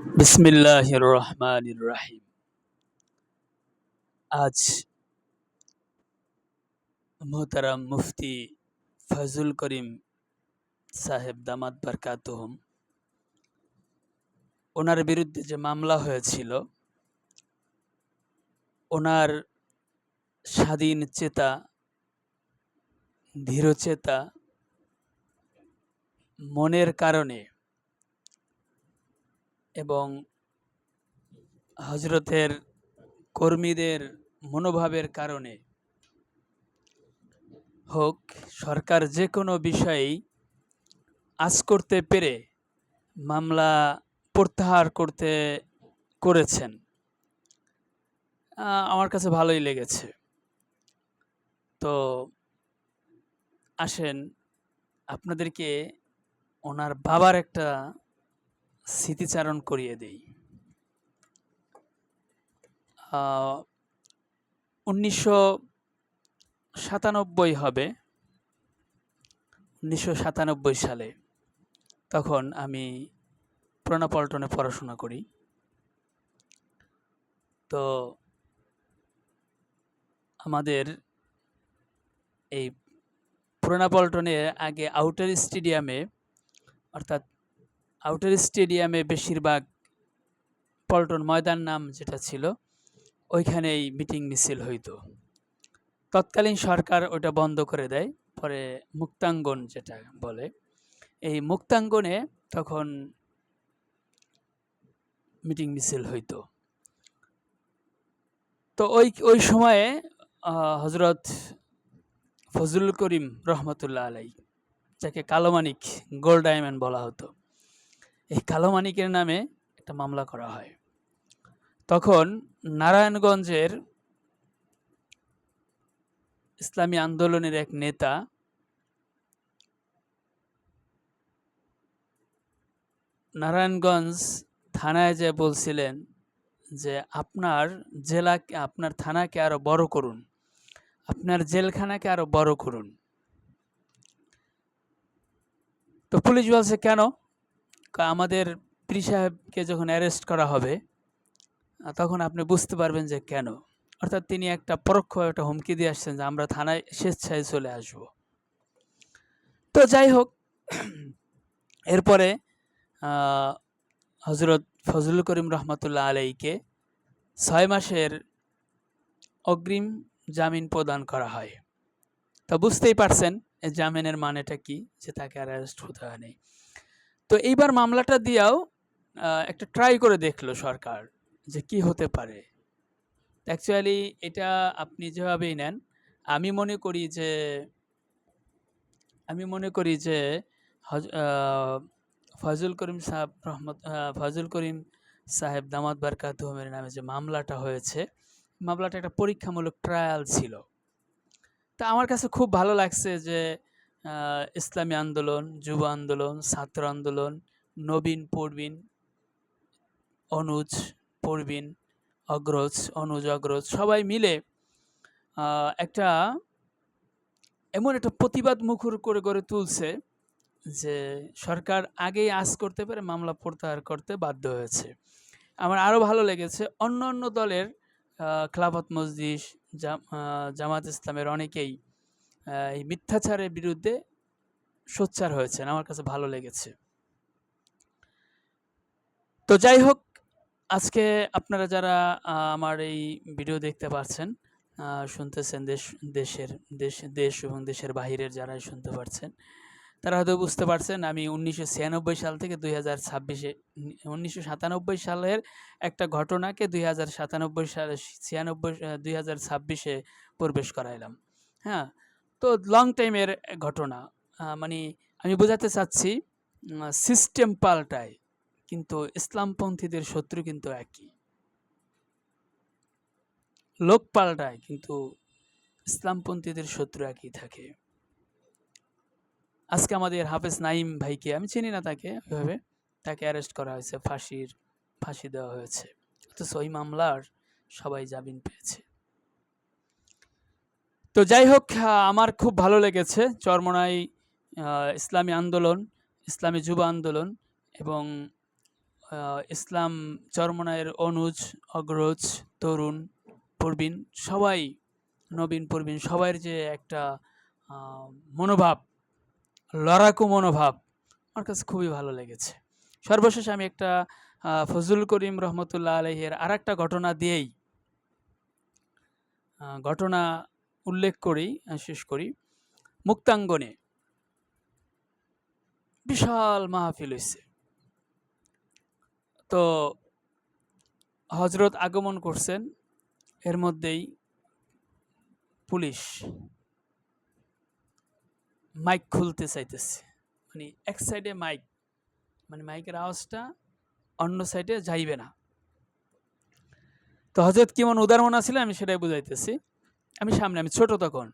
বিসমিল্লাহির রহমানির রাহিম। আজ মোহতারাম মুফতি ফজল করিম সাহেব দামাত বারকাতুহুম ওনার বিরুদ্ধে যে মামলা হয়েছিল, ওনার স্বাধীন চেতা, ধীরচেতা মনের কারণে এবং হজরতের কর্মীদের মনোভাবের কারণে হোক, সরকার যে কোনো বিষয়েই আঁচ করতে পেরে মামলা প্রত্যাহার করেছেন। আমার কাছে ভালোই লেগেছে। তো আসেন আপনাদেরকে ওনার বাবার একটা স্মৃতিচারণ করিয়ে দেই। 1997 হবে, 1997 সালে তখন আমি পুরানা পল্টনে পড়াশোনা করি। তো আমাদের এই পুরানা পল্টনে আগে আউটার স্টেডিয়ামে বেশিরভাগ পল্টন ময়দান নাম যেটা ছিল, ওইখানেই মিটিং মিছিল হইতো। তৎকালীন সরকার ওটা বন্ধ করে দেয়, পরে মুক্তাঙ্গন যেটা বলে, এই মুক্তাঙ্গনে তখন মিটিং মিছিল হইতো। তো ওই সময়ে হজরত ফজলুল করিম রহমতুল্লাহ আলাই, যাকে কালো মানিক, গোল্ড ডায়মন্ড বলা হতো, এই কালো মানিকের নামে একটা মামলা করা হয়। তখন নারায়ণগঞ্জের ইসলামী আন্দোলনের এক নেতা নারায়ণগঞ্জ থানায় যে বলছিলেন যে আপনার থানাকে আরো বড় করুন, আপনার জেলখানাকে আরো বড় করুন। তো পুলিশ বলছে কেন? আমাদের পীর সাহেবকে যখন অ্যারেস্ট করা হবে তখন আপনি বুঝতে পারবেন যে কেন। অর্থাৎ তিনি একটা পরোক্ষ একটা হুমকি দিয়ে আসছেন যে আমরা থানায় স্বেচ্ছায় চলে আসব। তো যাই হোক, এরপরে হজরত ফজলুল করিম রহমতুল্লাহ আলাইকে 6 মাসের অগ্রিম জামিন প্রদান করা হয়। তা বুঝতেই পারছেন এই জামিনের মানেটা কি, যে তাকে আর অ্যারেস্ট হতে হয়নি। তো এইবার মামলাটা দিয়েও একটা ট্রাই করে দেখলো সরকার যে কি হতে পারে। অ্যাকচুয়ালি এটা আপনি যেভাবেই নেন, আমি মনে করি যে ফজল করিম সাহেব দামাত বারকাতুহুমের নামে যে মামলাটা হয়েছে, মামলাটা একটা পরীক্ষামূলক ট্রায়াল ছিল। তা আমার কাছে খুব ভালো লাগছে যে ইসলামী আন্দোলন, যুব আন্দোলন, ছাত্র আন্দোলন, নবীন প্রবীণ, অনুজ প্রবীণ, অনুজ অগ্রজ সবাই মিলে একটা এমন একটা প্রতিবাদ মুখর করে গড়ে তুলছে যে সরকার আগেই আঁচ করতে পেরে মামলা প্রত্যাহার করতে বাধ্য হয়েছে। আমার আরও ভালো লেগেছে অন্য দলের খেলাফত মজলিস, জামাত ইসলামের অনেকেই এই মিথ্যাচারের বিরুদ্ধে সোচ্চার হয়েছেন। আমার কাছে ভালো লেগেছে। তো যাই হোক, আজকে আপনারা যারা আমার এই ভিডিও দেখতে পাচ্ছেন, শুনতেছেন, দেশ এবং দেশের বাহিরের যারা শুনতে পারছেন, তারা হয়তো বুঝতে পারছেন আমি 1996 সাল থেকে 1997 সালের একটা ঘটনাকে 2026-এ প্রবেশ করাইলাম। হ্যাঁ, তো লং টাইমের ঘটনা। মানে আমি বোঝাতে চাচ্ছি সিস্টেম পাল্টায়, কিন্তু ইসলামপন্থীদের শত্রু কিন্তু একই। লোক পাল্টায় কিন্তু ইসলামপন্থীদের শত্রু একই থাকে। আজকে আমাদের হাফেজ নাঈম ভাইকে, আমি চিনি না তাকে ওইভাবে, তাকে অ্যারেস্ট করা হয়েছে, ফাঁসি দেওয়া হয়েছে, অথচ ওই মামলার সবাই জামিন পেয়েছে। তো যাই হোক, আমার খুব ভালো লেগেছে চরমোনাই ইসলামী আন্দোলন, ইসলামী যুব আন্দোলন এবং ইসলাম চরমনায়ের অনুজ, অগ্রজ, তরুণ, প্রবীণ সবাই, নবীন প্রবীণ সবার যে একটা মনোভাব, লড়াকু মনোভাব আমার কাছে খুবই ভালো লেগেছে। সর্বশেষ আমি একটা ফজলুল করিম রহমতুল্লাহ আলাইহির আরেকটা ঘটনা দিয়েই ঘটনা উল্লেখ করেই শেষ করি। মুক্তাঙ্গনে বিশাল মাহফিল হইছে। তো হজরত আগমন করছেন, এর মধ্যেই পুলিশ মাইক খুলতে চাইতেছে, মানে এক সাইডে মাইক, মানে মাইকের আওয়াজটা অন্য সাইডে যাইবে না। তো হজরত কেমন উদারমনা ছিল আমি সেটাই বুঝাইতেছি। আমি সামনে, আমি ছোট তখন,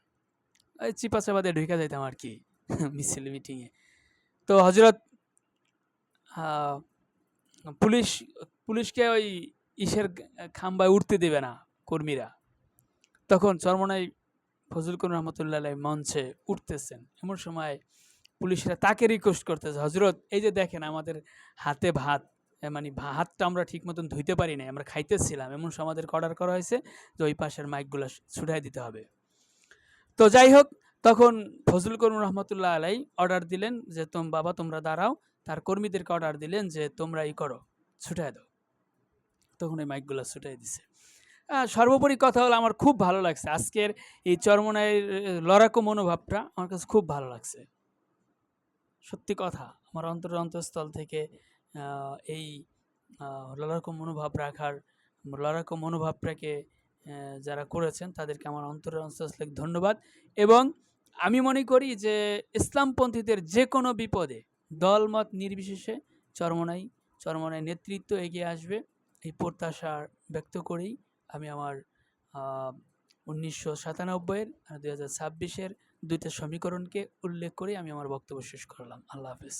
ওই চিপা চাপা দিয়ে ঢুকে যাইতাম আর কি মিছিল মিটিংয়ে। তো হজরত পুলিশ পুলিশকে ওই ইসের খাম্বায় উঠতে দেবে না কর্মীরা। তখন চরমনাই ফজলুল করিম রহমতুল্লাহ আলাইহি মঞ্চে উঠতেছেন, এমন সময় পুলিশরা তাকে রিকোয়েস্ট করতেছে, হজরত এই যে দেখেন আমাদের হাতে ভাত, মানে হাতটা আমরা ঠিক মতন ধুইতে পারি নাই, আমরা খাইতেছিলাম, এমন সময় আমাদেরকে অর্ডার করা হয়েছে যে ওই পাশের মাইকগুলো ছুটাই দিতে হবে। তো যাই হোক, তখন ফজলুল করিম রহমতুল্লাহ আলাই অর্ডার দিলেন যে বাবা তোমরা দাঁড়াও, তার কর্মীদেরকে অর্ডার দিলেন যে তোমরা ই করো, ছুটাই দাও। তখন এই মাইকগুলো ছুটাই দিছে। সর্বোপরি কথা হলো আমার খুব ভালো লাগছে আজকের এই চরমনাইয়ের লড়াকু মনোভাবটা, আমার কাছে খুব ভালো লাগছে। সত্যি কথা, আমার অন্তঃস্থল থেকে এই লড়াকু মনোভাব রাখার, লড়াকু মনোভাবটাকে যারা করেছেন তাদেরকে আমার অন্তঃস্থল থেকে ধন্যবাদ। এবং আমি মনে করি যে ইসলামপন্থীদের যে কোনো বিপদে দলমত নির্বিশেষে চরমনাই নেতৃত্ব এগিয়ে আসবে, এই প্রত্যাশা ব্যক্ত করেই আমি আমার 1997-এর আর 2026-এর দুইটা সমীকরণকে উল্লেখ করে আমি আমার বক্তব্য শেষ করলাম। আল্লাহ হাফেজ।